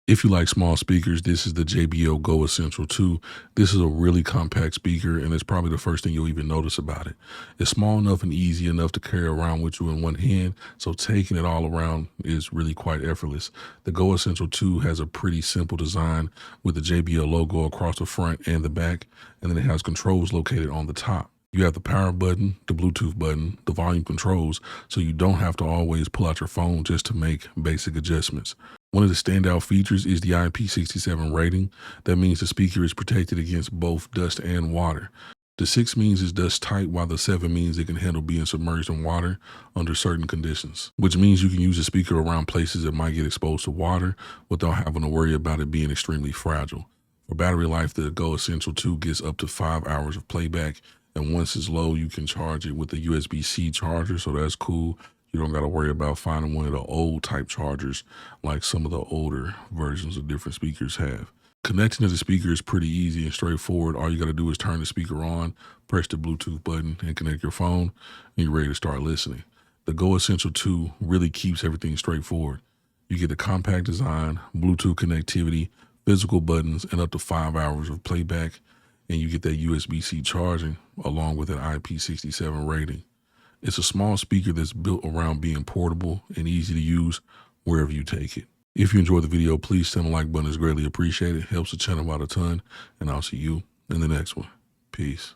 If you like small speakers, this is the JBL Go Essential 2. This is a really compact speaker, and it's probably the first thing you'll even notice about it. It's small enough and easy enough to carry around with you in one hand, so taking it all around is really quite effortless. The Go Essential 2 has a pretty simple design with the JBL logo across the front and the back, and then it has controls located on the top. You have the power button, the Bluetooth button, the volume controls, so you don't have to always pull out your phone just to make basic adjustments. One of the standout features is the IP67 rating. That means the speaker is protected against both dust and water. The 6 means it's dust tight, while the 7 means it can handle being submerged in water under certain conditions, which means you can use the speaker around places that might get exposed to water without having to worry about it being extremely fragile. For battery life, the Go Essential 2 gets up to 5 hours of playback, and once it's low, you can charge it with a USB-C charger, so that's cool. You don't got to worry about finding one of the old type chargers like some of the older versions of different speakers have. Connecting to the speaker is pretty easy and straightforward. All you got to do is turn the speaker on, press the Bluetooth button, and connect your phone, and you're ready to start listening. The Go Essential 2 really keeps everything straightforward. You get the compact design, Bluetooth connectivity, physical buttons, and up to 5 hours of playback, and you get that USB-C charging along with an IP67 rating. It's a small speaker that's built around being portable and easy to use wherever you take it. If you enjoyed the video, please send a like button. It's greatly appreciated. It helps the channel out a ton. And I'll see you in the next one. Peace.